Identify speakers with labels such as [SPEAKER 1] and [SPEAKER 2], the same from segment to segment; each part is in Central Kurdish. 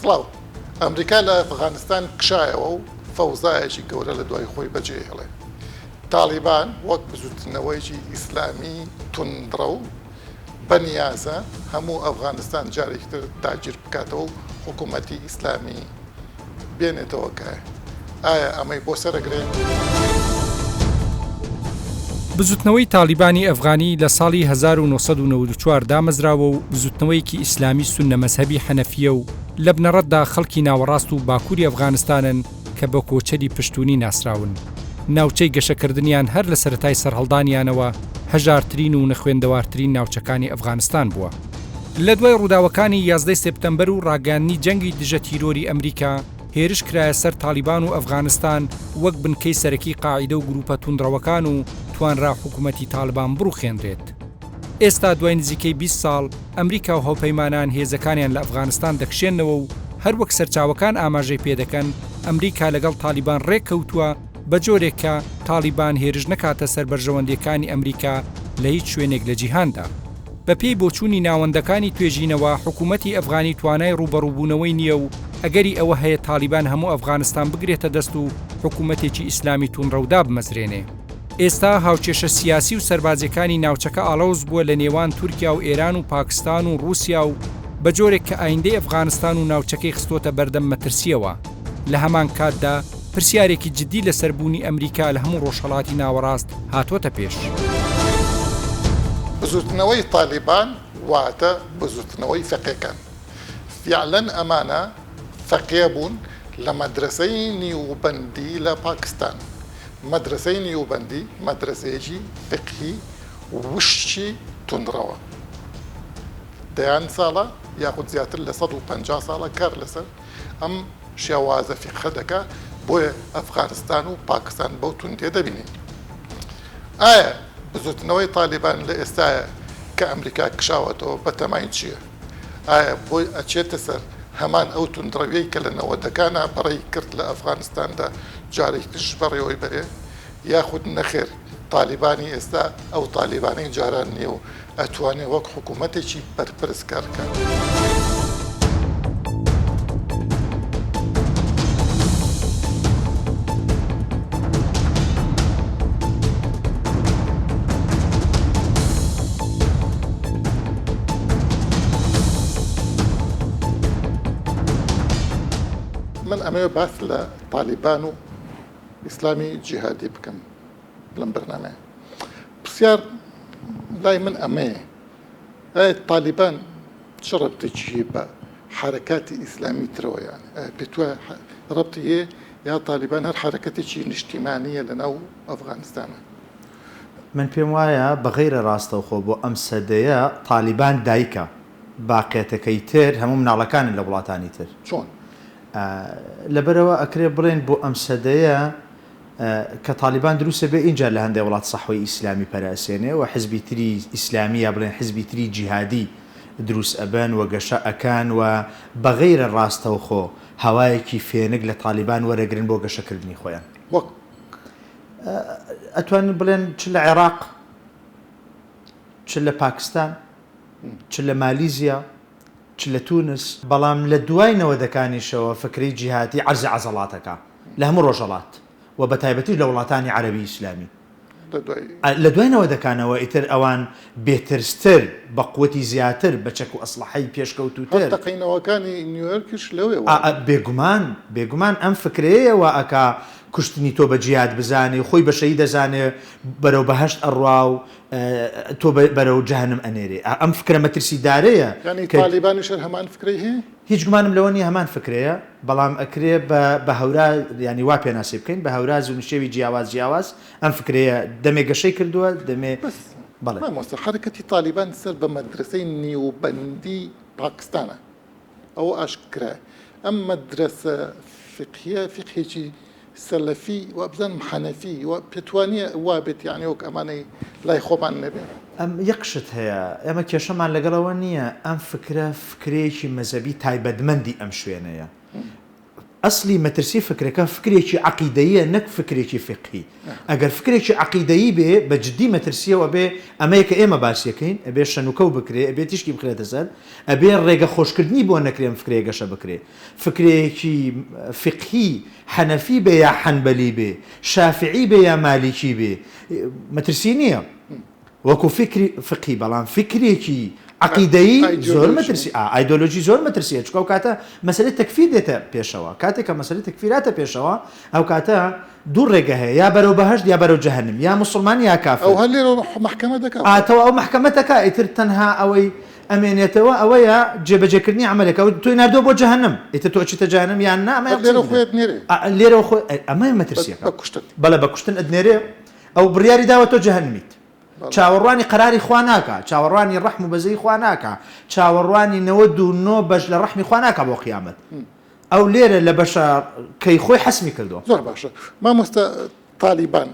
[SPEAKER 1] ڕاو ئەمریکا لە ئەفغانستان کشایەوە و فەوزایەکی گەورە لە دوای خۆی بەجێ هێڵێ تالیبان وەک بزوتنەوەیکی ئیسلامی توندڕە و بەنیازە هەموو ئەفغانستان جارێکتر داگیر بکاتەوە و حکوومەتی ئیسلامی بێنێتەوە کە ئایا ئەمەی بۆ سەرەگرێت؟
[SPEAKER 2] بزوتنەوەی تالیبانی ئەفغانی لە ساڵی 1994 دامەزراوە و بزوتنەوەیەکی ئیسلامی سوننە مەزهەبی حەنەفیە و لە بنەڕەتدا خەڵکی ناوەڕاست و باکووری ئەفغانستانن کە بە کۆچەری پشتوونی ناسراون. ناوچەی گەشەکردنیان هەر لە سەرەتای سەرهەڵدانیانەوە هەژارترین و نەخوێندەوارترین ناوچەکانی ئەفغانستان بووە. لە دوای ڕووداوەکانی 11 سپتەمبەر و ڕاگەاندنی جەنگی دژە تیرۆری ئەمریکا هێرش کرایە سەر تالیبان و ئەفغانستان وەک بنکەی سەرەکی قاعیدە و گروپە توندڕەوەکان و توانرا حکوومەتی تالیبان بڕوخێنرێت. ئێستا دوای نزیکەی 20 ساڵ ئەمریکا و هاوپەیمانان هێزەکانیان لە ئەفغانستان دەکشێنەوە و هەروەک سەرچاوەکان ئاماژەی پێدەکەن ئەمریکا لەگەڵ تالیبان ڕێککەوتووە بە جۆرێکە تالیبان هێرش نەکاتە سەر بەرژەوەندەکانی ئەمریکا لە هیچ شوێنێک لە جیهاندا. بە پێی بۆچوونی ناوەندەکانی توێژینەوە حکوومەتی ئەفغانی توانای ڕوبەڕووبوونەوەی نییە و ئەگەری ئەوە هەیە تالیبان هەموو ئەفغانستان بگرێتە دەست و حکوومەتێکی ئیسلامی توونڕەودا بمەزرێنێ. ئێستا هاوچێشە سیاسی و سەربازەکانی ناوچەکە ئاڵەوز بووە لە نێوان تورکیا و ئێران و پاکستان و رووسیا و بە جۆرێک کە ئایندەی ئەفغانستان و ناوچەکەی خستۆتە بەردەم مەترسیەوە. لە هەمان کاتدا پرسیارێکی جددی لە سەربوونی ئەمریکا لە هەموو ڕۆژهەڵاتی ناوەڕاست هاتووەتە پێش.
[SPEAKER 1] بزوتنەوەی تالیبان واتە بزوتنەوەی فەقێکان. فیعلەن ئەمانە فەقێ بوون لە مەدرسەی نیوبەندی لە پاکستان. مەدرسەی نیوبەندی مەدرسەیەکی فقهی وشتی توندڕەوە. دەیان ساڵە یاخود زیاتر لە 150 ساڵە کار لەسەر ئەم شێوازە فقه دەکا بۆیە ئەفغانستان و پاکستان بەو توندێ دەبینین. ئایا بزوتنەوەی تالیبان لە ئێستاە کە ئەمریکا کشاوەتەوە بەتەمای چییە؟ ئایا بۆی ئەچێتە سەر هەمان ئەو توندڕەوەی کە لە نەوەدەکانە بەڕێی کرد لە ئەفغانستاندا جارێکتش بەڕێوەی بەرێ یاخود نەخێر تالیبانی ئێستا ئەو تالیبانی جاران نییە و ئەتوانێت وەک حکوومەتێکی بەرپرس کارکات. من ئەمەوێ باس لە تالیبان و ئیسلامی جیهادی بکەم لەم بەرنامەیە. پرسیار لای من ئەمەیە ئایا تالیبان چ ڕەبتێکی بە حرەکاتی ئیسلامی ترەوە یان پێتوە ڕەبتی هەیە یا تالیبان هەر حرەکەتێکی نیشتیمانیە لەناو ئەفغانستانە؟
[SPEAKER 3] من پێم وایە بەغەیرە ڕاستەوخۆ بۆ ئەم سەدەیە تالیبان دایکە باقێتەکەی تر هەموو مناڵەکانن لە وڵاتانی تر.
[SPEAKER 1] چۆن؟
[SPEAKER 3] لەبەرەوە ئەکرێ بڵێن بۆ ئەم سەدەیە کە تالیبان دروستە بێ اینجا لە هەندێک وڵات سەحوەی ئیسلامی پەراسێنێ و حزبی تری ئیسلامیە بڵێن حزبی تری جیهادی دروست ئەبەن و گەشە ئەکان و بەغەیرە ڕاستەوخۆ هەوایەکی فێنک لە تالیبان وەرەگرن بۆ گەشەکردنی خۆیان.
[SPEAKER 1] وەک
[SPEAKER 3] ئەتوانین بڵێن چ لە عێراق، چ لە پاکستان، چ لە مالیزیا، چ لە تونس، بەڵام لە دوای نەوەدەکانیشەوە فکری جیهاتی عەرزی عەزەڵاتەکە لە هەموو ڕۆژهەڵات و بە تایبەتی لە وڵاتانی عەرەبی ئیسلامی. لە دوای نەوەدەکانەوە ئیتر ئەوان بێترستر بە قووەتی زیاتر بە چەک و ئەسلحەی پێشکەوتووتر
[SPEAKER 1] تەقینەوەکانی نیویۆرکش لەوێ
[SPEAKER 3] بێگومان ئەم فکرەیەوە ئەکا کوشتنی تۆ بە جیهاد بزانێ خۆی بەشەی دەزانێ بەرەو بەهەشت ئەڕوا و تۆ بەرەو جەهەنم ئەنێرێ. ئەم فکرە مەترسیدارەیە
[SPEAKER 1] تالیبانیش هەمان فکرەی هەیە؟
[SPEAKER 3] هیچ گومانم لەوە نیە هەمان فکرەیە، بەڵام ئەکرێ بە هەورا ینی وا پێناسی بکەین بە هەوراز و نشێوی جیاواز ئەم فکرەیە دەمێ گەشەی کردووە دەمێ
[SPEAKER 1] بەڵێ حرەکەتی تالیبان سەر بە مەدرسەی نیوبەندی پاکستانە ئەوە ئاشکرا. ئەم مەدرسە فقهیە فقهێکی سەلەفی و بزانم حەنەفی و پێتوانیە وابێت یعنی وەک ئەمانەی لای خۆمان نەبێت.
[SPEAKER 3] ئەم یەکشت هەیە ئێمە کێشەمان لەگەڵەوە نییە ئەم فکرێکی مەزەبی تایبەتمەندی ئەم شوێنەیە. ئەسلی مەترسی فکرەکە فکرێکی عەقیدەیە نەک فکرێکی فقهی ئەگەر فکرێکی عەقیدەیی بێ بە جددی مەترسیەوە بێ ئەمەیە کە ئێمە باسیەکەین ئەبێ شەنوکەو بکرێ ئەبێ تیشکی بخرێتە سەر ئەبێ ڕێگە خۆشکردنی بۆ نەکرێن فکرێگەشە بکرێ فکرێکی فقهی حەنەفی بێ یا حەنبەلی بێ شافعی بێ یا مالیکی بێ مەترسی نییە وەکو فکری فقهی بەڵام فکرێکی عقیدەیی زۆر مەترسی ئایدۆلۆژی زۆر مەترسیە چکە و کاتە مەسەلەی تەکفیر دێتە پێشەوە کاتێککە مەسەلەی تەکفیراتە پێشەوە ئەو کاتە دوو ڕێگە هەیە یا بەرەو بەهەشت یا بەرەو جەهەنم یا موسڵمان یا کافر
[SPEAKER 1] ئەو هەر لێرە محکەمە دەکات
[SPEAKER 3] ئاتەوە ئەو محکەمە دەکا ئیتر تەنها ئەوەی ئەمێنێتەوە ئەوەیە جێبەجێکردنی عملێکە و توی نردۆ بۆ جەهەنم ئیتر تۆ چیتە جەهەنم یان نا
[SPEAKER 1] لێرە خۆیت نێرێ
[SPEAKER 3] لێرە ئەمە مەترسیەکە بەڵێ بە کوشتن ئەدنێرێ ئەو بڕیاری داوە تۆ جەهەنمیت چاوەڕوانی قەراری خوا ناکە چاوەڕوانی ڕەحم و بەزەی خوا ناکە چاوەڕوانی 99 بەش لە ڕەحمی خوا ناکە بۆ قیامەت ئەو لێرە لە بەشە کەی خۆی حەسمی کردو
[SPEAKER 1] زۆر باشە مامۆستا تالیبان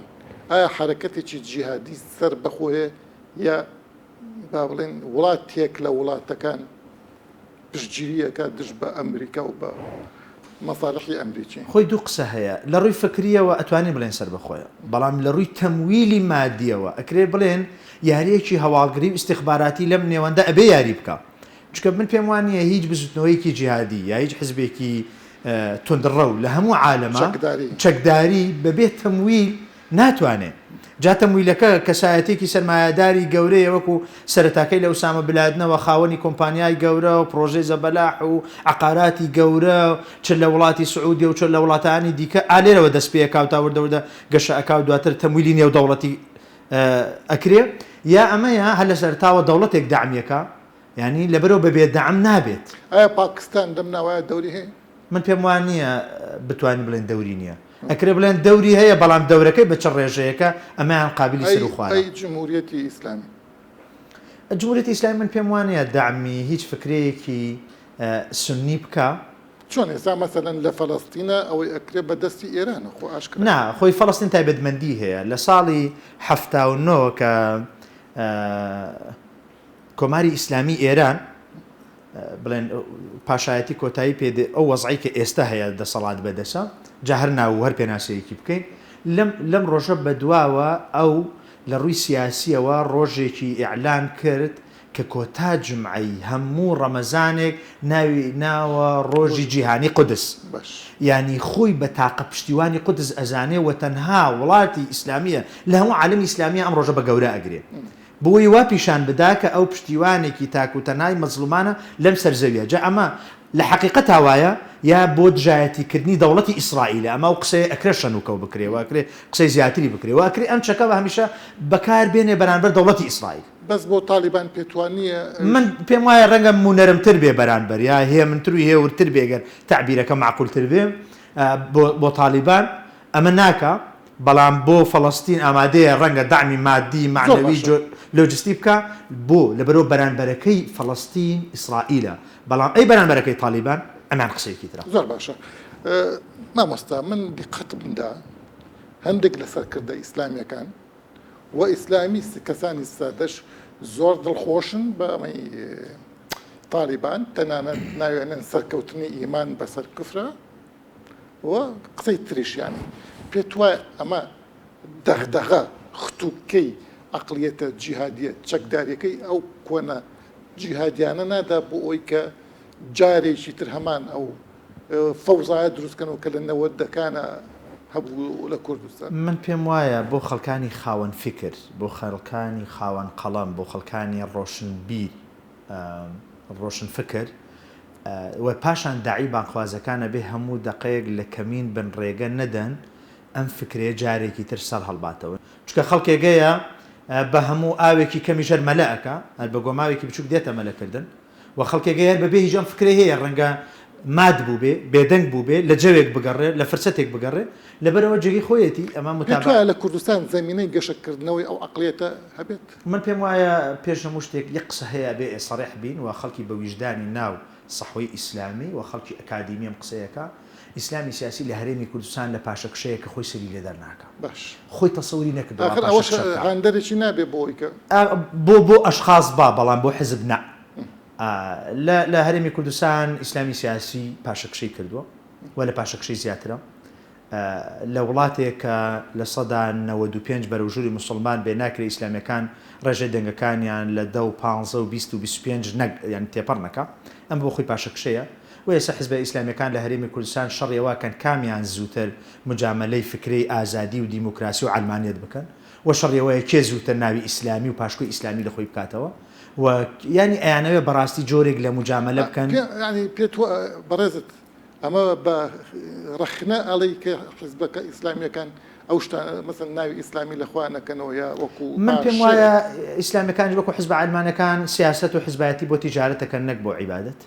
[SPEAKER 1] ئایا حرەکەتێکی جیهادی سەر بەخۆیە یا با بڵێن وڵاتێک لە وڵاتەکان پشتگیریەکە دژ بە ئەمریکا و بە مەساڵحی ئەمریکی
[SPEAKER 3] خۆی دوو قسە هەیە لە ڕووی فکریەوە ئەتوانین بڵێن سەر بەخۆیە بەڵام لە ڕووی تەمویلی مادیەوە ئەکرێ بڵێن یاریەکی هەواڵگری و استیخباراتی لەم نێوەندە ئەبێ یاری بکە چکە من پێم وانە هیچ بزوتنەوەیکی جیهادی یا هیچ حزبێکی تندڕە و لە هەموو عالەمە چەکداری بەبێت تەمویل ناتوانێت جا تەمویلەکە کەسایەتێکی سەرمایهداری گەورەیە وەکو سەرەتاکەی لە ئوسامە بلادنەوە خاوەنی کۆمپانیای گەورە و پرۆژەی زەبەلاح و عقاراتی گەورە چ لە وڵاتی سعودی و چ لە وڵاتانی دیکە ئالێرەوە دەست پێکا و تاوردەوردە گەشە ئەکا و دواتر تەمویلی نێودەوڵەتی ئەکرێ یا ئەمەیە هەر لە سەرتاوە دەوڵەتێک داعمیەکە ینی لەبەرەوە بەبێ دەعم نابێت
[SPEAKER 1] ئایا پاکستان دەم ناوایە دەوری هەیە
[SPEAKER 3] من پێم وان نییە بتوانین بڵێن دەوری نییە ئەکرێ بڵێن دەوری هەیە بەڵام دەورەکەی بە چ ڕێژەیەەکە ئەمەیان قابلی سەر و خوارە
[SPEAKER 1] جمهوریەتی ئیسلامی
[SPEAKER 3] جمهوریەتی ئیسلامی من پێم وانەیە داعمی هیچ فکرەیەکی سنی بکە
[SPEAKER 1] چۆن ئێستا مەسەلەن لە فەڵەستینە ئەوەی ئەکرێ بە دەستی ئێرانە خۆ ئاشکرا
[SPEAKER 3] نا خۆی فەڵەستین تایبەتمەندی هەیە لە ساڵی 79 کە کۆماری ئیسلامی ئێران بڵێن پاشایەتی کۆتایی پێدێ ئەو وەزعی کە ئێستا هەیە دەسەڵات بەدەسە جا هەر ناو هەر پێناسەیەکی بکەین لەم ڕۆژە بەدواوە ئەو لە ڕووی سیاسیەوە ڕۆژێکی ئیعلان کرد کە کۆتا جمعی هەموو ڕەمەزانێک ناوە ڕۆژی جیهانی قودس ینی خۆی بە تاقە پشتیوانی قودس ئەزانێ و تەنها وڵاتی ئیسلامیە لە هەموو عالەمی ئیسلامیە ئەم ڕۆژە بە گەورە ئەگرێ بۆی وا پیشان بدا کە ئەو پشتیوانێکی تاکوتەنای مەزلومانە لەم سەرزەویە جا ئەمە لە حقیقەت هاوایە یا بۆ دژایەتیکردنی دەوڵەتی ئیسرائیل ئەمە و قسەی ئەکرێ شەنوکەو بکرێەوە ئەکرێ قسەی زیاتری بکرێەوە ئەکرێ ئەم چەکە بە هەمیشە بەکار بێنێ بەرامبەر دەوڵەتی ئیسرائیل
[SPEAKER 1] بەس بۆ تالیبان پێتوانیە
[SPEAKER 3] من پێم وایە ڕەنگە مونەرمتر بێ بەرامبەر یا هەیە منتروی هێورتر بێگەر تعبیرەکە معقولتر بێ بۆ تالیبان ئەمە ناکە بەڵام بۆ فەڵەستین ئامادەیە ڕەنگە داعمی مادی معنەوی لۆجستی بکە بۆ لەبەرەوە بەرامبەرەکەی فەڵەستین ئیسرائیلە بەڵام ئەی بەرامبەرەکەی تالیبان ئەمان قسەیەکی ترە
[SPEAKER 1] زۆر باشە مامۆستا من دیقەتمدا هەندێک لە سەرکردە ئیسلامیەکان و ئیسلامی کەسانی سادەش زۆر دڵخۆشن بە ئەمەی تالیبان تەنانەت ناوێنن سەرکەوتنی ئیمان بەسەر کفرە و قسەی تریشیانی پێت وایە ئەمە دەغدەغە ختووکەی عەقڵیەتە جیهادیە چەکداریەکەی ئەو کۆنە جیهادیانە نادا بۆ ئەوی کە جارێکی تر هەمان ئەو فەوزایە دروستکەنەوە کە لە نەوەدەکانە هەبوو لە کوردستان
[SPEAKER 3] من پێم وایە بۆ خەڵکانی خاوەن فکر بۆ خەڵکانی خاوەن قەڵەم بۆ خەڵکانی ڕۆشنبیر ڕۆشن فکر و پاشان داعی بانخوازەکانە بێ هەموو دقەیەک لە کەمین بن ڕێگە نەدەن ئەم فکرێ جارێکی تر سەر هەڵباتەوە چکە خەڵکێگەیە بە هەموو ئاوێکی کەمی ژەر مەلەکە بە گۆماوێکی بچوک دێتە مەلەکردن و خەڵکێگەیە بەبێ هیچ ئەم فکرێ هەیە ڕەنگە ماد بوو بێ بێدەنگ بوو بێ لە جەوێک بگەڕێ لە فرسەتێک بگەڕێ لەبەرەوە جێگەی خۆیەتی ئەمە
[SPEAKER 1] متابعە لە کوردستان زەمینەی گەشەکردنەوەی ئەو عەقڵیەتە هەبێت
[SPEAKER 3] من پێم وایە پێش هەموو شتێک یەک قسە هەیە بێ سەریح بین و خەڵکی بە ویژدانی ناو سەحوەی ئیسلامی و خەڵکی ئەکادیمی ئەم قسەیەکە ئیسلامی سیاسی لە هەرێمی کوردستان لە پاشەکشەیەکە خۆی سەری لێ دەرناکە
[SPEAKER 1] باش
[SPEAKER 3] خۆی تەسەوری نەکردەوە
[SPEAKER 1] ئەوەش هەندێکی نابێ بۆی کە
[SPEAKER 3] بۆ ئەشخاص بەڵام بۆ حزب نا لە هەرێمی کوردستان ئیسلامی سیاسی پاشەکشەی کردووە وە لە پاشەکشەی زیاترە لە وڵاتێک کە لە سەدا 95 بەرەو ژووری موسڵمان بێ ناکرێ ئیسلامیەکان ڕێژەی دەنگەکانیان لە 10 و 15 و 20 و 25 یان تێپەڕ نەکە ئەم بۆ خۆی پاشەکشەیە و ئێستا حیزبە ئیسلامیەکان لە هەرێمی کوردستان شەڕێواکەن کامیان زووتر مجاملەی فکری ئازادی و دیموکراسی و علمانیت بکەن و شەڕێوەیە کێ زووتر ناوی ئیسلامی و پاشکۆی ئیسلامی لە خۆی بکاتەوە و ینی ئەیانەوێ بەڕاستی جۆرێک لە مجاملە بکەن
[SPEAKER 1] ینی پێت بەڕێزت ئەمە بە ڕخنە ئەڵی کە حیزبەکە ئیسلامیەکان ئەو مەسن ناوی ئیسلامی لەخوانەکەنەوە یا وەکو
[SPEAKER 3] من پێم وایە ئیسلامیەکانی وەکو حیزب عەلمانەکان سیاست و حیزبایەتی بۆ تیجارەتەکەن نەک بۆ عیبادەت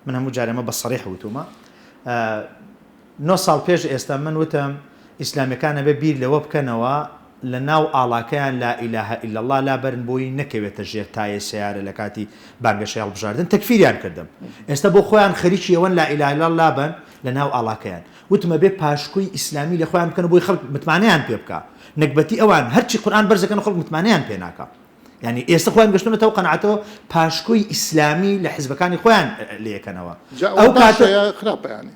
[SPEAKER 3] من هەموو جارێمە بە سەریح وتومە 9 ساڵ پێش ئێستا من وتم ئیسلامیەکانە بێ بیر لەوە بکەنەوە لە ناو ئاڵاکەیان لا ئیلاهە ئیلا الله لابەرن بۆی نەکەوێتە ژێر تایە سیارە لە کاتی بانگەشەی هەڵبژاردن تەکفیریان کردم ئێستا بۆ خۆیان خەریکی ئەوەن لا ئیلاهە ئیلا الله لابن لە ناو ئاڵاکەیان وتمە بێ پاشکوی ئیسلامی لە خۆیان بکەن بۆی خەڵک متمانەیان پێ بکە نەکبەتی ئەوان هەرچی قورئان بەرزەکەن خەڵک متمانەیان پێ ناکە یعنی ئێستا خۆیان گەشتونەتەوە قەنەعەتەوە پاشکوی ئیسلامی لە حیزبەکانی خۆیان لێکەنەوە
[SPEAKER 1] ئەو کاتە خراپە ینی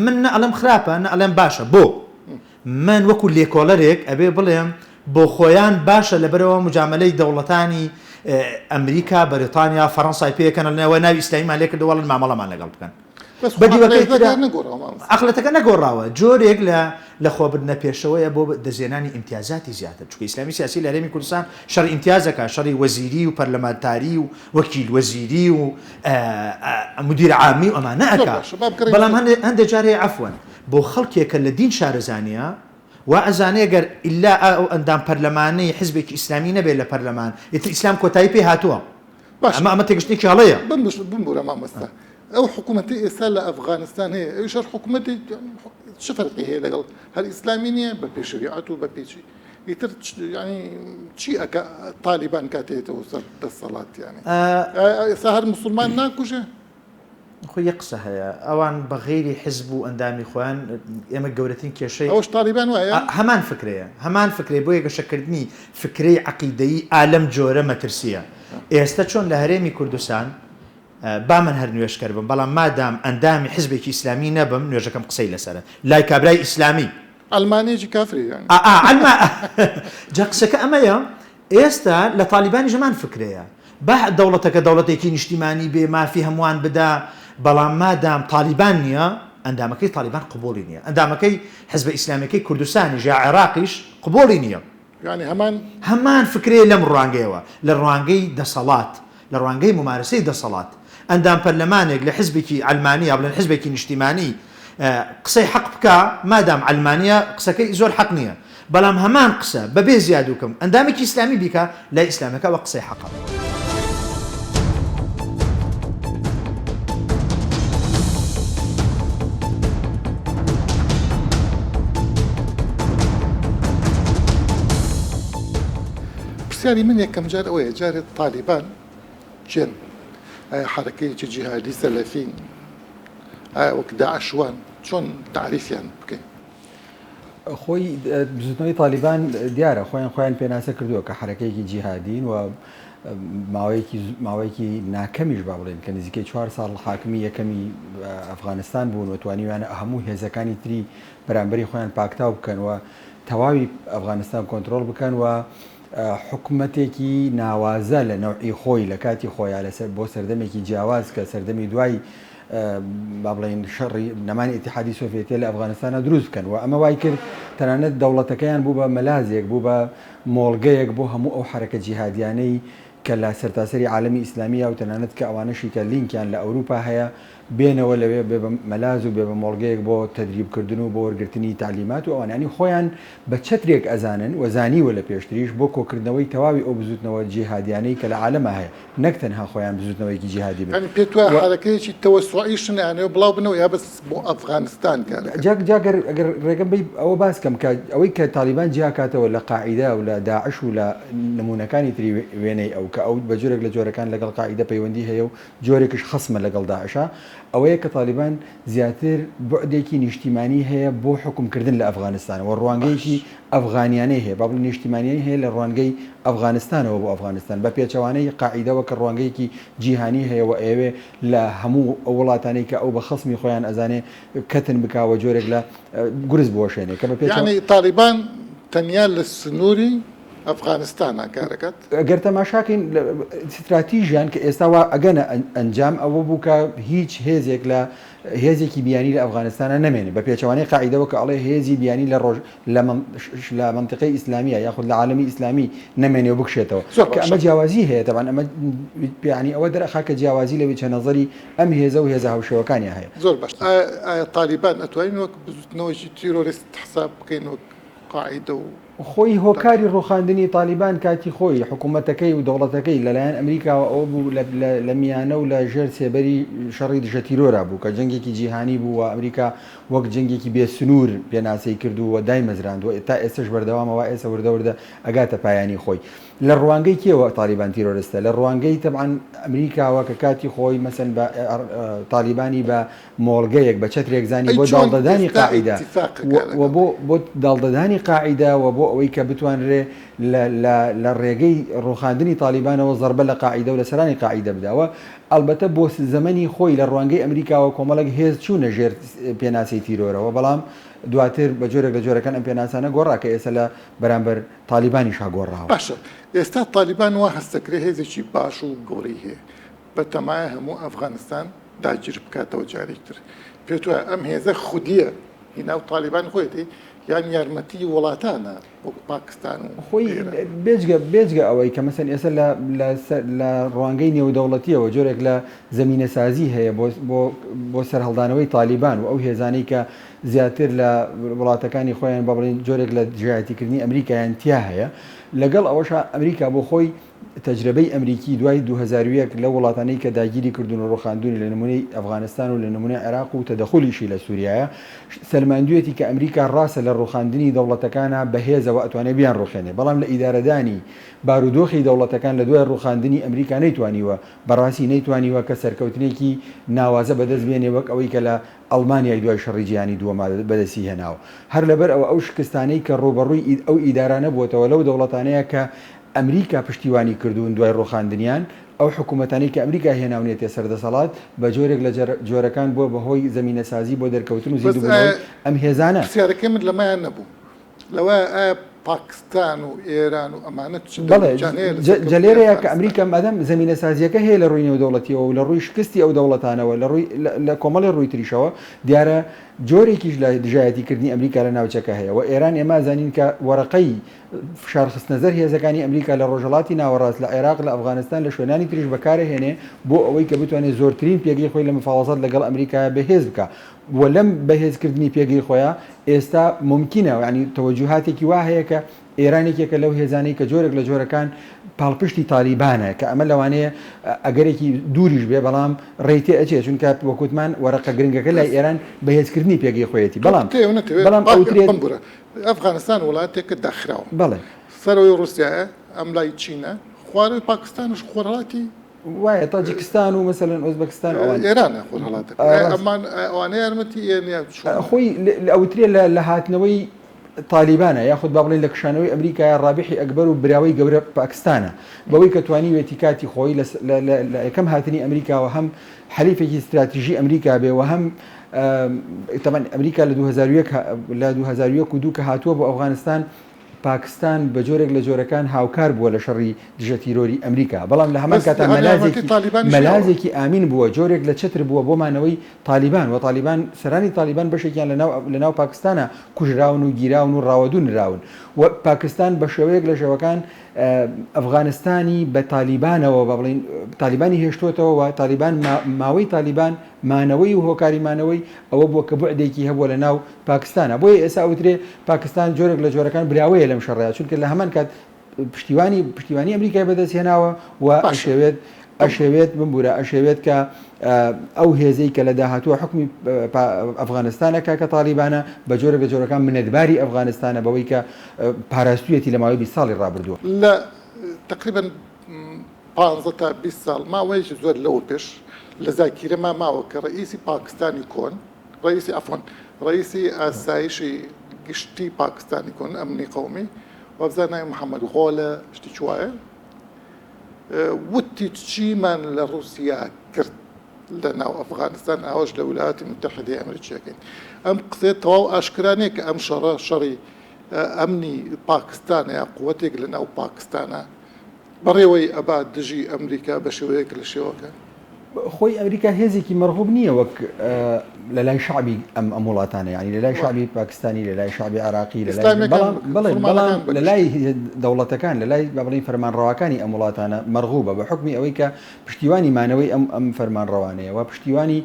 [SPEAKER 3] من ئەڵێم خراپە ئەڵێم باشە بۆ من وەکو لێکۆڵەرێک ئەبێ بڵێم بۆ خۆیان باشە لەبەرەوە مجاملەی دەوڵەتانی ئەمریکا بەریتانیا فەڕەنسای پێکەن لەنەوە ناوی ئیسلامیمان لێ کردووەڵن مامەڵەمان لەگەڵ بکەن عقلەتەکە نەگۆڕاوە جۆرێک لە خۆبردنە پێشەوەیە بۆ دەزێنانی ئیمتیازاتی زیاتر چونکە ئیسلامی سیاسی لە هەرێمی کوردستان شەڕ ئیمتیازەکە شەڕی وەزیری و پەرلەمانتاری و وەکیل وەزیری و مدیر عامی و ئەمانە ئەکا بەڵام هەندێک جارێ عەفوەن بۆ خەڵکێکە لە دین شارەزانیە و ئەزانێ گەر ئیلا ئەو ئەندام پەرلەمانەی حیزبێکی ئیسلامی نەبێت لە پەرلەمان ئێتر ئیسلام کۆتایی پێ هاتووە ئەمە تێگەشتێکی هەڵەیە
[SPEAKER 1] بمبورە مامۆستا ئەو حکوومەتی ئێستا لە ئەفغانستان هەیە ئەویشەر حکوومەتی چ فەرقی هەیە لەگەڵ هەر ئیسلامی نییە بە پێشریعەت و بە پێچی ئیتر ینی چی ئەکە تالیبان کاتێتەوە سەر دەسەڵات ینی ئێستا هەر موسڵمان ناکوژێ
[SPEAKER 3] خۆ یە قسە هەیە ئەوان بە غەیری حیزب و ئەندامی خۆیان ئێمە گەورەترین کێشەی
[SPEAKER 1] ئەوش تالیبان وایە
[SPEAKER 3] هەمان فکرەیە بۆ یەگەشەکردنی فکرەی عەقیدەیی ئالەم جۆرە مەترسیە ئێستا چۆن لە هەرێمی کوردستان با من هەر نوێشکەر بم بەڵام مادام ئەندامی حیزبێکی ئیسلامی نەبم نوێژەکەم قسەی لەسەرە لای کابرای ئیسلامی
[SPEAKER 1] ئەلمانیێکی کافری
[SPEAKER 3] جا قسەکە ئەمەیە ئێستا لە تالیبانی ژەمان فکرەیە با دەوڵەتەکە دەوڵەتێکی نیشتیمانی بێ مافی هەمووان بدا بەڵام مادام تالیبان نییە ئەندامەکەی تالیبان قبولی نییە ئەندامەکەی حیزبە ئیسلامیەکەی کوردستانی ژا عێراقیش قبولی نییە
[SPEAKER 1] ینی
[SPEAKER 3] هەمان فکرەیە لەم ڕوانگەیەوە لە ڕوانگەی دەسەڵات لە ڕوانگەی ممارسەی دەسەڵات ئەندام پەرلەمانێک لە حیزبێکی ئەلمانی یا بڵێن حیزبێکی نیشتیمانی قسەی حەق بکە مادام ئەلمانیا قسەکەی زۆر حەق نییە بەڵام هەمان قسە بەبێ زیادوکەم ئەندامێکی ئیسلامی بیکە لای ئیسلامەکەوە قسەی حەقە
[SPEAKER 1] پرسیاری من یەکەم جار ئەوەیە جارێت تالیبان چێن حرەکەیەکی جیهادی سەلەفی وەک داعشوان چۆن تعریفیان بکەین
[SPEAKER 4] خۆی بزوتنەوەی تالیبان دیارە خۆیان پێناسە کردووە کە حرەکەیەکی جیهادین و ماوەیەکی ناکەمیش با بڵێن کە نزیکەی 4 ساڵ حاکمی یەکەمی ئەفغانستان بوون و توانیویانە هەموو هێزەکانی تری بەرامبەری خۆیان پاکتاو بکەن و تەواوی ئەفغانستان کۆنتترۆل بکەن و حکوومەتێکی ناوازە لە نەوعی خۆی لە کاتی خۆیان لەسەر بۆ سەردەمێکی جیاواز کە سەردەمی دوای با بڵێن شەڕی نەمانی ئیتیحادی سۆڤێتیە لە ئەفغانستانە دروست بکەن و ئەمە وای کرد تەنانەت دەوڵەتەکەیان بوو بە مەلازێک بوو بە مۆڵگەیەک بۆ هەموو ئەو حرەکە جیهادیانەی کە لە سەرتاسەری عالەمی ئیسلامیە و تەنانەت کە ئەوانەشی کە لینکیان لە ئەوروپا هەیە بێنەوە لەوێ بێ بە مەلاز و بێ بە مۆڵگەیەک بۆ تەدریبکردن و بۆ وەرگرتنی تعلیمات و ئەوانانی خۆیان بە چەترێک ئەزانن و زانیوە لە پێشتریش بۆ کۆکردنەوەی تەواوی ئەو بزوتنەوە جیهادیانەی کە لە عالەمە هەیە نەک تەنها خۆیان بزوتنەوەیکی جیهادی بن
[SPEAKER 1] پێ حرەکەیەکی تەوەسوعیشن یانەوە بڵاو بنەوە یا بەس بۆ ئەفغانستان
[SPEAKER 4] جاگەر ڕێگەم بی ئەوە باسکەم کە ئەوەی کە تالیبان جیاکاتەوە لە قاعیدا و لە داعش و لە نمونونەکانی تری وێنەی ئەو کە ئەو بە جۆرێک لە جۆرەکان لەگەڵ قاعیدە پەیوەندی هەیە و جۆرێکش خەسمە لەگەڵ داعشە ئەوەیە کە تالیبان زیاتر بعدێکی نیشتیمانی هەیە بۆ حکومکردن لە ئەفغانستانەوە ڕوانگەیەکی ئەفغانیانەی هەیە با بڵین نیشتیمانی هەیە لە ڕوانگەی ئەفغانستانەوە بۆ ئەفغانستان بە پێچەوانەی قاعیدەوە کە ڕوانگەیەکی جیهانی هەیە و ئێوێ لە هەموو ئەو وڵاتانەی کە ئەو بە خەسمی خۆیان ئەزانێ کەتن بکاوە جۆرێک لە گورز بۆشێنێ کە بە پێ
[SPEAKER 1] یعنی طالبان تەنیا لە سنووری ئەفغانستانە کارەکەت
[SPEAKER 4] ئەگەر تەماشاکەین استراتیژیان کە ئێستا وا ئەگەنە ئەنجام ئەوە بوو کە هیچ هێزێک لە هێزێکی بیانی لە ئەفغانستانە نامێنێ بە پێچەوانەی قاعیدەوە کە ئەڵێ هێزی بیانی لە ڕۆژ لە منطقەی ئیسلامیە یاخود لە عالەمی ئیسلامی نامێنێ و بکشێتەوە کە ئەمە جیاوازی هەیە تەبان ئەمە بیانی ئەوە دەرەخا کە جیاوازی لە وجهە نەظەری ئەم هێزە و هێزە هاوشێوەکانی هەیە
[SPEAKER 1] زۆر باش طالبان ئەتوانین وەک بزوتنەوەی تیرۆریست حساب بکەین وەک قاعدە و
[SPEAKER 4] خۆی هۆکاری ڕوخاندنی طالبان کاتی خۆی حکوومەتەکەی و دەوڵەتەکەی لەلایەن ئەمریکاوە ئەو بوو لە میانە و لە ژێر سێبەری شەڕی دژە تیرۆرا بوو کە جەنگێکی جیهانی بوو و ئەمریکا وەک جەنگێکی بێسنوور پێناسەی کردو و دای مەزراندووە تا ئێستش بەردەوامەوە ئێستا وردە ئەگاتە پایانی خۆی لە ڕوانگەی کێوە طالبان تیرۆریستە لە ڕوانگەی تەبعاً ئەمریکاوە کە کاتی خۆی مەسەن بە طالبانی بە مۆڵگەیەک بە چەترێک زانی بۆ داڵدەدانی قاعیدە و بۆ داڵدەدانی قاعیدە و بۆ ئەوەی کە بتوانرێ لە ڕێگەی ڕوخاندنی طالبانەوە زەربە لە قاعیدە و لە سەرانی قاعیدە بداوە ئەلبەتە بۆ زەمەنی خۆی لە ڕوانگەی ئەمریکاوە کۆمەڵک هێز چوونە ژێر پێناسی تیرۆرەوە بەڵام دواتر بە جۆرێک لە جۆرەکان ئەم پێناسانە گۆڕا کە ئێستا لە بەرامبەر طالبانی شاگۆڕاوە
[SPEAKER 1] باشە ئێستا طالبان وا هەستەکرێ هێزێکی باش و گەورەی هەیە بە تەمایە هەموو ئەفغانستان داگیر بکاتەوە جارێکتر پێت وایە ئەم هێزە خودیە هیناو طالبان خۆیەتی یان یارمەتی وڵاتانە وەک پاکستان و
[SPEAKER 4] خۆی بێجگە ئەوەی کە مەسەن ئێستا لە ڕوانگەی نێودەوڵەتیەوە جۆرێک لە زمینە سازی هەیە بۆ سەرهەڵدانەوەی طالبان و ئەو هێزانەی کە زیاتر لە وڵاتەکانی خۆیان بە بڵین جۆرێک لە دژایەتیکردنی ئەمریکایان تیا هەیە لەگەڵ ئەوەش ئەمریکا بۆ خۆی تەجربەی ئەمریکی دوای 2001 لە وڵاتانەی کە داگیری کردوون و ڕوخاندوونی لە نمونەی ئەفغانستان و لە نمونەی عێراق و تەدەخولیشی لە سووریایە سەرماندوێتی کە ئەمریکا ڕاستە لە ڕوخاندنی دەوڵەتەکانە بەهێزەوە ئەتوانێت بیان ڕوخێنێ بەڵام لە ئیدارەدانی بارودۆخی دەوڵەتەکان لە دوای ڕوخاندنی ئەمریکا نەیتوانیوە بەڕاستی نەیتوانیوە کە سەرکەوتنێکی ناوازە بەدەست بێنێ وەک ئەوەی کە لە ئەڵمانیای دوای شەڕی جیهانی دووەما بەدەستی هێناوە هەر لەبەر ئەو شکستانەی کە ڕوبەڕووی ئەو ئیدارانە بووەتەوە لەو دەوڵەتانەیە کە ئەمریکا پشتیوانی کردوون دوای ڕوخاندنیان ئەو حکوومەتانی کە ئەمریکا هێناونێتێ سەردەسەڵات بە جۆرێک لە جۆرەکان بووە بەهۆی زمینە سازی بۆ دەرکەوتن و زیدبوونەوەی ئەم هێزانە
[SPEAKER 1] سیارەکەی من لەمایان نەبوو لەوە پاکستان و ئێران و ئەمانە
[SPEAKER 4] جەلێرەیە کە ئەمریکا مەدەم زمینە سازیەکە هەیە لە ڕووی نێودەوڵەتیەوە و لە ڕووی شکستی ئەو دەوڵەتانەوە لە کۆمەڵی ڕووی تریشەوە دیارە جۆرێکیش لە دژایەتیکردنی ئەمریکا لە ناوچەکە هەیە و ئێران ئێمە زانین کە وەرەقەی فشارخستنەزەر هێزەکانی ئەمریکا لە ڕۆژهەڵاتی ناوەڕاست لە عێراق لە ئەفغانستان لە شوێنانی تریش بەکارهێنێ بۆ ئەوەی کە بتوانێت زۆرترین پێگەی خۆی لە مفاوەزەت لەگەڵ ئەمریکا بەهێز بکە و لەم بەهێزکردنی پێگەی خۆیان ئێستا ممکنە ینی تەوەجوهاتێکی وا هەیە کە ئێرانێکێکە لەو هێزانەی کە جۆرێک لە جۆرەکان پاڵپشتی تالیبانە کە ئەمە لەوانەیە ئەگەرێکی دووریش بێ بەڵام ڕێیتێ ئەچێ چونکە وەکوتمان وەرەقە گرنگەکە لای ئێران بەهێزکردنی پێگەی خۆیەتی بەڵام
[SPEAKER 1] ئەفغانستان وڵاتێکە داخراوە
[SPEAKER 4] بەڵێ
[SPEAKER 1] سەرەوەی رووسایە ئەم لای چینە خواروی پاکستانش خۆرهڵاتی
[SPEAKER 4] وایە تاجیکستان و مەسەلەن ئۆزبەکستان
[SPEAKER 1] ئێرانە خۆرهڵات ئەمان ئەوانە یارمەتی
[SPEAKER 4] خۆی ئەوترێ لە هاتنەوەی طالبانە یاخود با بڵێن لە کشانەوەی ئەمریکای ڕابحی ئەکبەر و براوەی گەورە پاکستانە بەوەی کە توانی وێتی کاتی خۆی لە یەکەم هاتنی ئەمریکاوە هەم حەلیفێکی استراتیژی ئەمریکا بێ و هەم تەمان ئەمریکا لە 2001 و دوو کە هاتووە بۆ ئەفغانستان پاکستان بە جۆرێک لە جۆرەکان هاوکار بووە لە شەڕی دژە تیرۆری ئەمریکا بەڵام لە هەمان کاتا مەلازێکی ئامین بووە جۆرێک لە چتر بووە بۆ مانەوەی طالبان و طالبان سەرانی طالبان بەشێکیان لە ناو پاکستانە کوژراون و گیراون و ڕاوەدون راون و پاکستان بە شێوەیەک لە شێوەکان ئەفغانستانی بە طالبانەوە بە بڵین طالبانی هێشتوتەوە و طالبان ماوەی طالبان مانەوەی و هۆکاری مانەوەی ئەوە بووە کە بعدێکی هەبووە لە ناو پاکستانە بۆیە ئێستا ئەوترێ پاکستان جۆرێک لە جۆرەکان براوەیە لەم شەڕەیە چونکە لە هەمان کات پشتیوانی ئەمریکای بەدەست هێناوە و ئەشەوێت بمبورە ئەشەوێت کە ئەو هێزەی کە لە داهاتووە حکمی ئەفغانستانەکە کە طالبانە بە جۆرە بە جۆرەکان منەتباری ئەفغانستانە بەوەی کە پاراستویەتی لە ماوەی 20 ساڵی ڕابردووە
[SPEAKER 1] لە تقریبا 15 تا 20 ساڵ ماوەیەکی زۆر لەوە پێش لذاكرة ما معه رئيسي باكستاني كون رئيسي آسايشي قشتي باكستاني كون أمني قومي وابزانا محمد غولة اشتي شوائل وتي تشيمان لروسيا كرت لنا وأفغانستان أوج للولايات المتحدة الأمريكية أم قصيت واو أشكرانيك أم شري أمني باكستان يا قوتك لنا باكستان بريوي أباد دجي أمريكا بشويك لشيوكا
[SPEAKER 4] خۆی ئەمریکا هێزێکی مەرغوب نییە وەک لە لای شعبی ئەم وڵاتانە یعنی لە لای شعبی پاکستانی لە لای شعبی عراقی بەڵام لە لای دەوڵەتەکان لە لای بەڵین فەرمانڕەوەکانی ئەم وڵاتانە مەرغوبە بە حکمی ئەوەی کە پشتیوانی مانەوەی ئەم فەرمانڕەوانەیە و پشتیوانی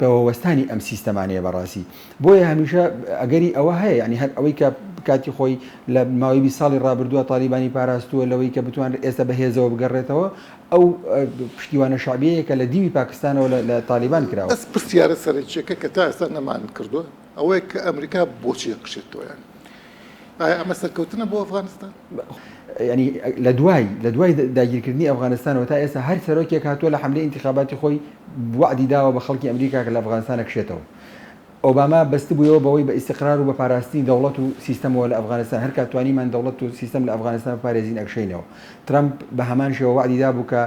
[SPEAKER 4] پەیوەستانی ئەم سیستەمانەیە بەڕاستی بۆیە هەمیشە ئەگەری ئەوە هەیە ینی هەر ئەوەی کە کاتی خۆی لە ماوەی 20 ساڵی ڕابردووە تالیبانی پاراستووە لەوەی کە بتوان ئێستا بەهێزەوە بگەڕێتەوە ئەو پشتیوانە شعبیەیە کە لە دیوی پاکستانەوە لە تالیبان کراوە
[SPEAKER 1] ئەس پرسیارە سەرنجێکە کە تا ئێستا نەمان کردووە ئەوەیە کە ئەمریکا بۆچی قشێتەوە ئایا ئەمە سەرکەوتنە بۆ ئەفغانستان
[SPEAKER 4] ینی لە دوای داگیرکردنی ئەفغانستانەوە تا ئێستا هەر سەرۆکێک هاتووە لە حملەی انتخاباتی خۆی وعدی داوە بە خەڵکی ئەمریکا کە لە ئەفغانستانە کشێتەوە ئۆباما بەست بوویەوە بەوەی بە ئیستقرار و بە پاراستنی دەوڵەت و سیستەمەوە لە ئەفغانستان هەر کاتوانیمان دەوڵەت و سیستەم لە ئەفغانستان پارێزین ئەکشینەوە ترامپ بە هەمان شێوە وعدی دابوو کە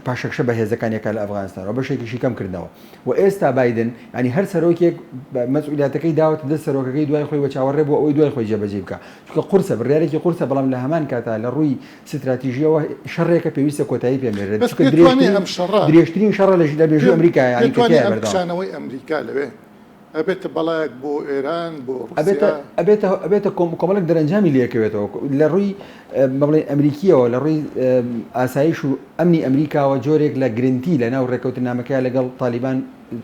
[SPEAKER 4] پاشەکشە بە هێزەکانیەکە لە ئەفغانستانەوە بەشێکیشی کەم کردنەوە و ئێستا بایدن ینی هەر سەرۆکێک مەسئولیاتەکەی داوەتە دەست سەرۆکەکەی دوای خۆی بەچاوەڕێ بۆ ئەوەی دوای خۆی جێبەجێ بکە چونکە قورسە بڕیارێکی قورسە بەڵام لە هەمان کاتا لە ڕووی ستراتیژیەوە شەڕێکە پێویستە کۆتایی پێمێرێت درێژترین شەڕە لە بێژوو ئەمریکا ینی
[SPEAKER 1] کەشانەوەی ئەمریکا لەوێ ئەبێتە بەڵایەک بۆ ئێران بۆ
[SPEAKER 4] ئەبێتە کۆمەڵک دەرەنجامی لێکەوێتەوە لە ڕووی بڵێ ئەمریکیەوە لە ڕووی ئاسایش و ئەمنی ئەمریکاوە جۆرێک لە گرنتی لە ناو ڕێکەوتنامەکە لەگەڵ تالیبان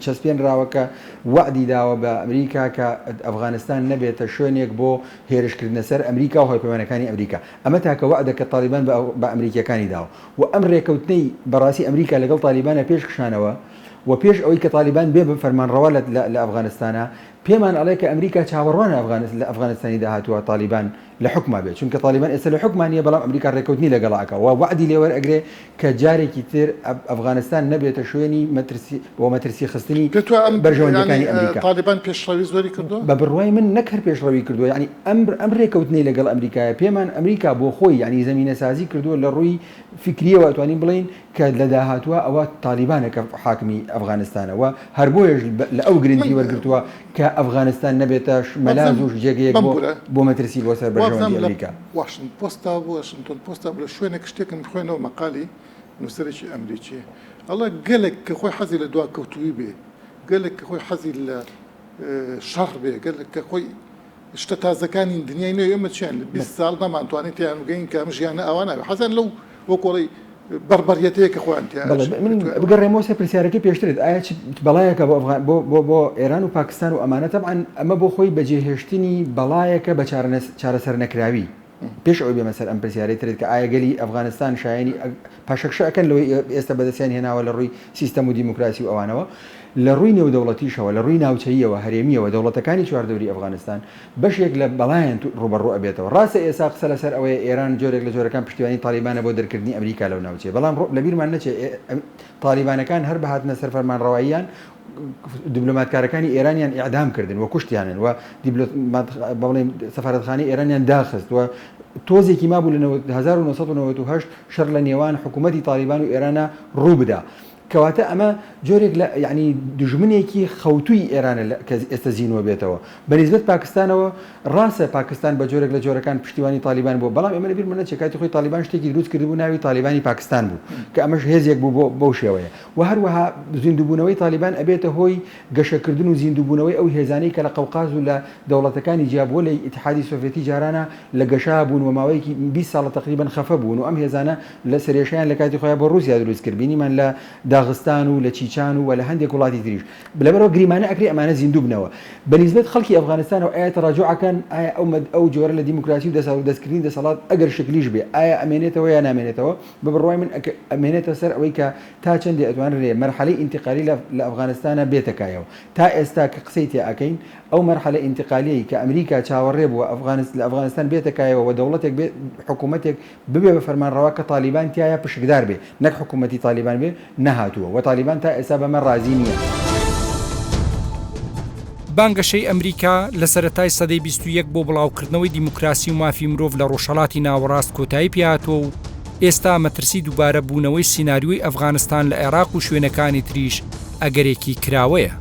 [SPEAKER 4] چەسپێنراوە کە وعدی داوە بە ئەمریکا کە ئەفغانستان نەبێتە شوێنێک بۆ هێرشکردنە سەر ئەمریکا و هۆیپەیمانەکانی ئەمریکا ئەمە تاکە وعدەکە تالیبان بە ئەمریکیەکانی داوە و ئەم ڕێکەوتنەی بەڕاستی ئەمریکا لەگەڵ تالیبانە پێشکشانەوە و پێش ئەوەی کە تالیبان بێ فەرمانڕەوە لە ئەفغانستانە پێمان ئەڵێ کە ئەمریکا چاوەڕوانە لە ئەفغانستانی داهاتووە تالیبان لە حکما بێت چونکە تالیبان ئێستا لە حکمانیە بەڵام ئەمریکا ڕێکەوتنی لەگەڵاکە و وعدی لێوەرئەگرێ کە جارێکی تر ئەفغانستان نەبێتە شوێنی مەترسی خستنی بەرژەوەندەکانی ئەمریکا
[SPEAKER 1] تالیبان پێشڕەوی زۆری کردو
[SPEAKER 4] بە بڕوای من نەکەر پێشڕەوی کردووە ینی ئەم ڕێکەوتنی لەگەڵ ئەمریکایە پێمان ئەمریکا بۆ خۆی ینی زمینە سازی کردووە لە ڕووی فکریەوە ئەتوانین بڵین کە لە داهاتوە ئەوە تالیبانەکە حاکمی ئەفغانستانەوە هەر بۆیش لە ئەو گرنگی وەرگرتووە کە ئەفغانستان نەبێتە مەلاز و جێگەیەک بۆ مەترسی بۆ سەر بەرژەوەندی ئەمریکا
[SPEAKER 1] واشنگتن پۆستا بۆ واشنگتن پۆستا لە شوێنێک شتێکم خوێنەوە مەقالی نووسەرێکی ئەمریکیە ئەڵە گەلێک کە خۆی حەزی لە دواکەوتووی بێ گەلێک کە خۆی حەزی لە شەڕ بێ گەلێک کە خۆی شتە تازەکانی دنیای نوێ ئێمە چیان 20 ساڵ نەمانتوانێت تیان بگەین کە ئەم ژیانە ئەوانە حەزان لەو وەکۆڵی بربەرەتەیە کە خۆیان
[SPEAKER 4] من بگەڕێمەوە سەر پرسیارەکەی پێشترت ئایا بەڵایەکە بۆ ئێران و پاکستان و ئەمانە تەبعاً ئەمە بۆ خۆی بەجێهێشتنی بەڵایەکە بە چارەسەر نەکراوی پێش ئەوی بێمە سەر ئەم پرسیارەی ترێت کە ئایا گەلی ئەفغانستان شایانی پاشەکشە ئەەکەن لەوەی ئێستا بەدەستیان هێناوە لە ڕووی سیستەم و دیموکراسی و ئەوانەوە لە ڕووی نێودەوڵەتیشەوە لە ڕووی ناوچەیەوە هەرێمیەوە دەوڵەتەکانی چواردەوری ئەفغانستان بەشێک لە بەڵایەن ڕوبەڕوو ئەبێتەوە ڕاستە ئێستا قسە لەسەر ئەوەیە ئێران جۆرێک لە جۆرەکان پشتیوانی تالیبانە بۆ دەرکردنی ئەمریکا لەو ناوچەیە بەڵام لە بیرمان نەچێ تالیبانەکان هەر بەهاتنە سەر فەرمانڕەواییان دیبلۆماتکارەکانی ئێرانیان ئیعدام کردن و کوشتیانن و بەڵێن سەفارەتخانەی ئێرانیان داخست و تۆزێکی مابوو لە 1998 شەڕ لە نێوان حکوومەتی تالیبان و ئێرانە ڕوو بدا کەواتە ئەمە جۆرێک لە یعنی دژمنێکی خەوتوی ئێرانە کە ئێستا زیینوە بێتەوە بەنسبەت پاکستانەوە ڕاستە پاکستان بە جۆرێک لە جۆرەکان پشتیوانی تالیبان بوو بەڵام ئێمە لەبیر منە چێکاتی خۆی تالیبان شتێکی دروست کردبوو ناوی تالیبانی پاکستان بوو کە ئەمەش هێزێک بوو بۆ شێوەیە و هەروەها زیندووبوونەوەی تالیبان ئەبێتە هۆی گەشەکردن و زیندووبوونەوەی ئەو هێزانەی کە لە قەوقاز و لە دەوڵەتەکانی جیابووە لە ئیتحادی سۆڤێتی جارانە لە گەشا بوون و ماوەیەکی 20 ساڵە تقریبا خەفە بوون و ئەم هێزانە لە سەرێشیان لە کاتی خۆیان بۆ رووسیا دروست کرد بینیمان لە داغستان و لە چیچان و لە هەندێک وڵاتی تریش لەبەرەوە گریمانە ئەکری ئەمانە زیندوو بنەوە بەنسبەت خەڵکی ئەفغانستانەوە ئایا تەڕاجوعەکان ئایا ئەو جۆرە لە دیموکراسی و دەستکردنی دەسەڵات ئەگەر شکلیش بێ ئایا ئەمێنێتەوە یا نامێنێتەوە بە بڕوای من ئەمێنێتە سەر ئەوەی کە تا چەندی ئەتوانرێ مەرحەلەی ئینتیقالی لە ئەفغانستانە بێتەکایەوە تا ئێستا کە قسەی تێ ئەکەین ئەو مەرحەلە ئینتیقالیەی کە ئەمریکا چاوەڕێ بووە لە ئەفغانستان بێتەکایەوە و دەوڵەتێک بێت حکوومەتێک ببێ بە فەرمانڕەوا کە تالیبان تایە پشکدار بێ نەک حکوومەتی تالیبان بێ نەهات هاتووە و تالیبان تا ئێستا بەمە ڕازی نییە.
[SPEAKER 2] بانگەشەی ئەمریکا لە سەرەتای سەدەی 21 بۆ بڵاوکردنەوەی دیموکراسی و مافی مرۆڤ لە ڕۆژهەڵاتی ناوەڕاست کۆتایی پێهاتووە و ئێستا مەترسی دووبارە بوونەوەی سیناریۆی ئەفغانستان لە عێراق و شوێنەکانی تریش ئەگەرێکی کراوەیە.